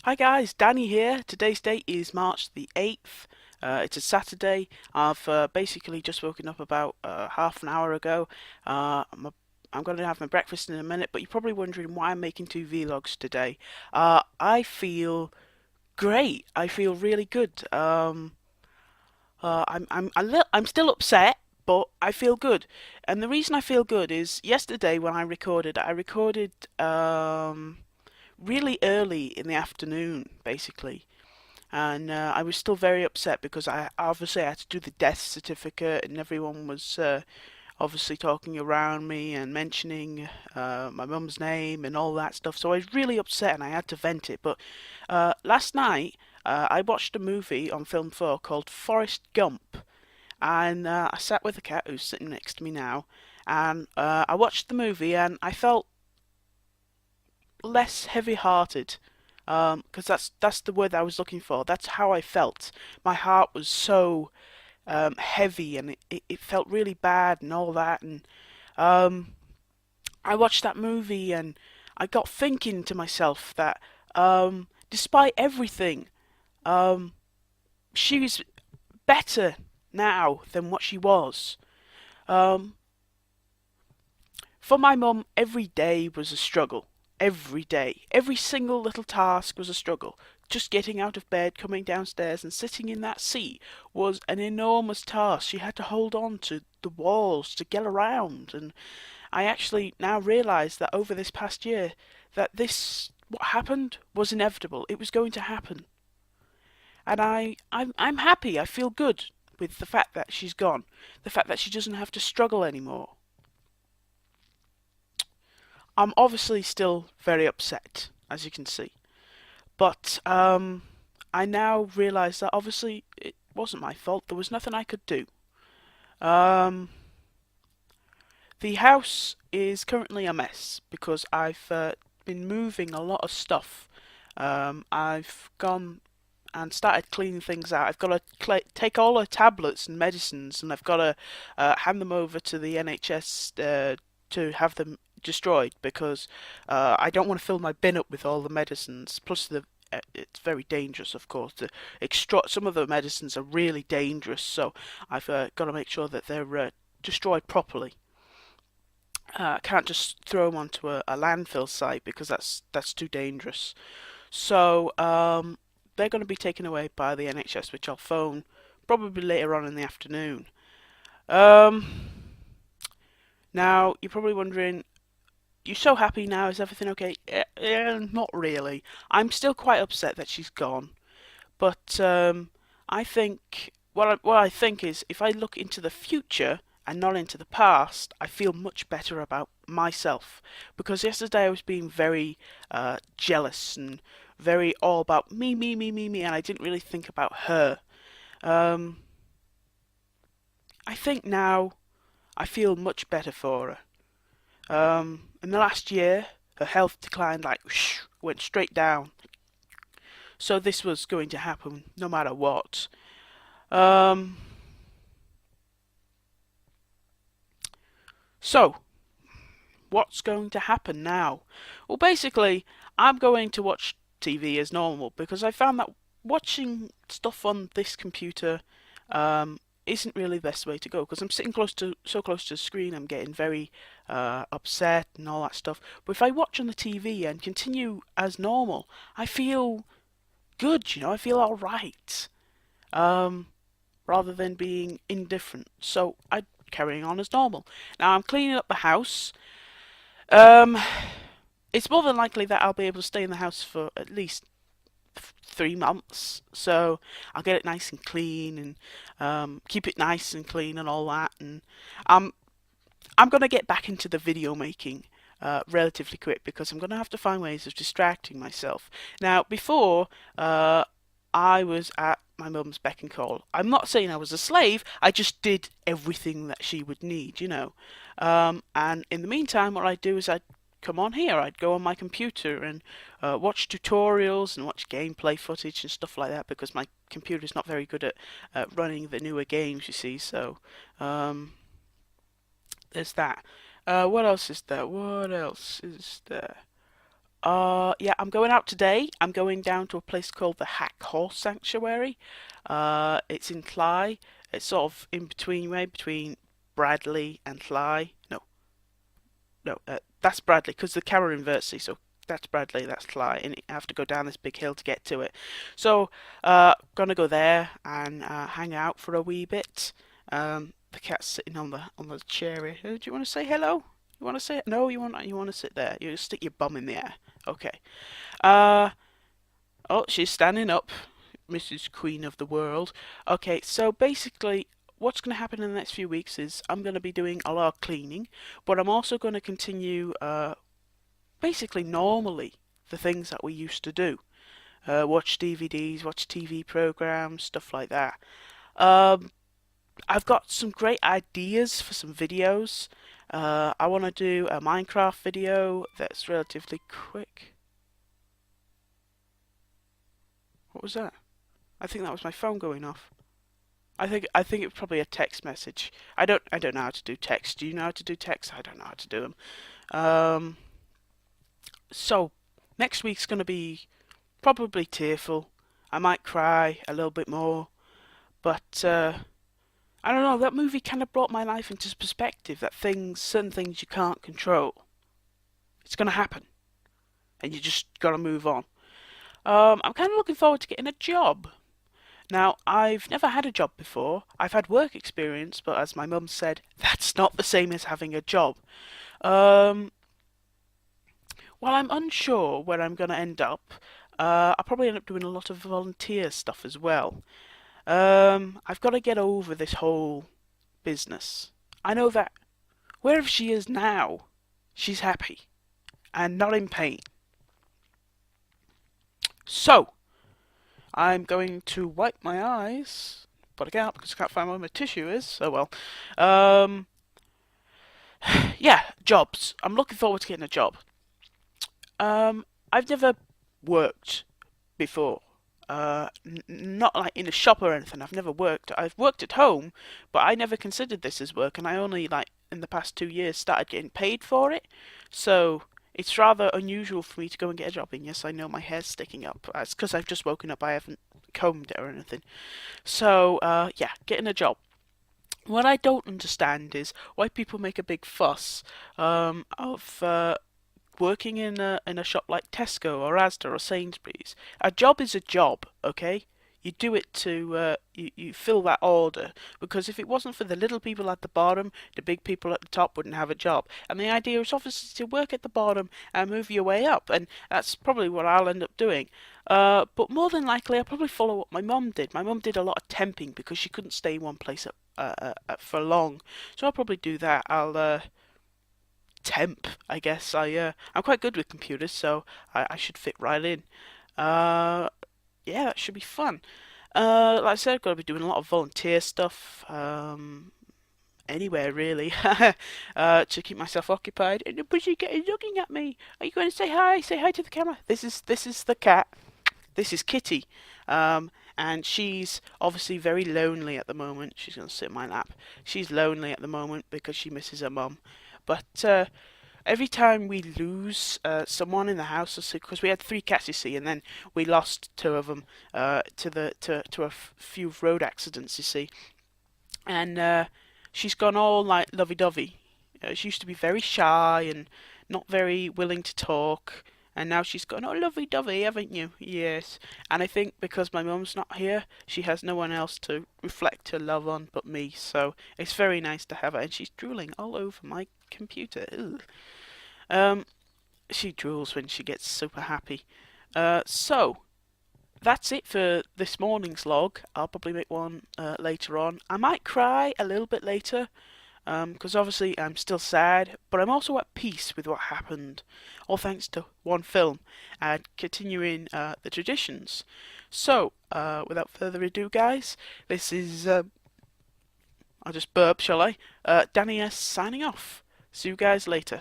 Hi guys, Danny here. Today's date is March the 8th. It's a Saturday. I've basically just woken up about half an hour ago. I'm going to have my breakfast in a minute, but you're probably wondering why I'm making two vlogs today. I feel great. I feel really good. I'm still upset, but I feel good. And the reason I feel good is yesterday when I recorded really early in the afternoon, basically. And I was still very upset because I obviously had to do the death certificate, and everyone was obviously talking around me and mentioning my mum's name and all that stuff. So I was really upset and I had to vent it. But last night I watched a movie on Film 4 called Forrest Gump, and I sat with the cat who's sitting next to me now, and I watched the movie and I felt less heavy-hearted, because that's the word I was looking for. That's how I felt. My heart was so heavy, and it felt really bad and all that. And um, I watched that movie, and I got thinking to myself that despite everything, um, she's better now than what she was. Um, For my mum, every day was a struggle. Every day. Every single little task was a struggle. Just getting out of bed, coming downstairs, and sitting in that seat was an enormous task. She had to hold on to the walls to get around. And I actually now realise that over this past year, that what happened, was inevitable. It was going to happen. And I'm happy. I feel good with the fact that she's gone. The fact that she doesn't have to struggle anymore. I'm obviously still very upset, as you can see, but I now realise that obviously it wasn't my fault. There was nothing I could do. Um, the house is currently a mess because I've been moving a lot of stuff. I've gone and started cleaning things out. I've got to take all her tablets and medicines, and I've got to hand them over to the NHS to have them destroyed because I don't want to fill my bin up with all the medicines. Plus, it's very dangerous, of course. Some of the medicines are really dangerous, so I've got to make sure that they're destroyed properly. I can't just throw them onto a landfill site because that's too dangerous. So they're going to be taken away by the NHS, which I'll phone probably later on in the afternoon. Um, Now you're probably wondering, you're so happy now, is everything okay? Not really. I'm still quite upset that she's gone, but I think what I think is if I look into the future and not into the past, I feel much better about myself because yesterday I was being very jealous and very all about me, me, me, me, me, and I didn't really think about her. Um, I think now I feel much better for her. In the last year, her health declined like whoosh, went straight down. So this was going to happen no matter what. Um, so what's going to happen now? Well, basically, I'm going to watch TV as normal because I found that watching stuff on this computer isn't really the best way to go because I'm sitting so close to the screen. I'm getting very upset and all that stuff. But if I watch on the TV and continue as normal, I feel good. I feel all right. Um, Rather than being indifferent. So I'm carrying on as normal. Now I'm cleaning up the house. Um, it's more than likely that I'll be able to stay in the house for at least 3 months. So I'll get it nice and clean and keep it nice and clean and all that. And um, I'm gonna get back into the video making relatively quick because I'm gonna have to find ways of distracting myself. Now, before I was at my mum's beck and call. I'm not saying I was a slave. I just did everything that she would need. And in the meantime, what I'd do is I'd come on here. I'd go on my computer and watch tutorials and watch gameplay footage and stuff like that because my computer's not very good at running the newer games, you see. So um, there's that. What else is there? What else is there? Yeah, I'm going out today. I'm going down to a place called the Hack Horse Sanctuary. It's in Cly. It's sort of in between, way between Bradley and Cly. No, no, that's Bradley because the camera inverts. See, so that's Bradley, that's Cly, and you have to go down this big hill to get to it. So, gonna go there and hang out for a wee bit. The cat's sitting on the chair here. Do you want to say hello? You want to say no? You want to sit there? You stick your bum in the air. Okay. Uh oh, she's standing up, Mrs. Queen of the World. Okay, so basically, what's going to happen in the next few weeks is I'm going to be doing a lot of cleaning, but I'm also going to continue basically normally the things that we used to do. Watch DVDs, watch TV programs, stuff like that. Um, I've got some great ideas for some videos. I want to do a Minecraft video that's relatively quick. What was that? I think that was my phone going off. I think it's probably a text message. I don't know how to do text. Do you know how to do text? I don't know how to do them. Um, so next week's gonna be probably tearful. I might cry a little bit more, but I don't know. That movie kind of brought my life into perspective. That certain things you can't control. It's gonna happen, and you just gotta move on. I'm kind of looking forward to getting a job. Now, I've never had a job before. I've had work experience, but as my mum said, that's not the same as having a job. Um, while I'm unsure where I'm going to end up, I'll probably end up doing a lot of volunteer stuff as well. I've got to get over this whole business. I know that wherever she is now, she's happy and not in pain. So, I'm going to wipe my eyes, but I can't because I can't find where my tissue is. So well. Um, yeah, jobs. I'm looking forward to getting a job. I've never worked before. Not like in a shop or anything. I've never worked. I've worked at home, but I never considered this as work, and I only like in the past 2 years started getting paid for it. So it's rather unusual for me to go and get a job. And yes, I know my hair's sticking up. It's because I've just woken up. I haven't combed it or anything. So yeah, getting a job. What I don't understand is why people make a big fuss of working in a shop like Tesco or Asda or Sainsbury's. A job is a job, okay? You do it to you fill that order because if it wasn't for the little people at the bottom, the big people at the top wouldn't have a job. And the idea is obviously to work at the bottom and move your way up, and that's probably what I'll end up doing. But more than likely, I'll probably follow what my mum did. My mum did a lot of temping because she couldn't stay in one place for long, so I'll probably do that. I'll temp, I guess. I'm quite good with computers, so I should fit right in. Uh, yeah, that should be fun. Like I said, I've got to be doing a lot of volunteer stuff. Anywhere really, to keep myself occupied. And the pussycat is looking at me. Are you going to say hi? Say hi to the camera. This is the cat. This is Kitty. And she's obviously very lonely at the moment. She's going to sit in my lap. She's lonely at the moment because she misses her mum. But every time we lose someone in the house, because we had three cats, you see, and then we lost two of them to a few road accidents, you see, and she's gone all like lovey-dovey. She used to be very shy and not very willing to talk. And now she's gone, oh, lovey-dovey, haven't you? Yes. And I think because my mum's not here, she has no one else to reflect her love on but me. So it's very nice to have her. And she's drooling all over my computer. Ugh. Um, she drools when she gets super happy. So that's it for this morning's log. I'll probably make one later on. I might cry a little bit later because obviously I'm still sad, but I'm also at peace with what happened, all thanks to one film and continuing the traditions. So, without further ado, guys, this is I'll just burp, shall I? Danny S signing off. See you guys later.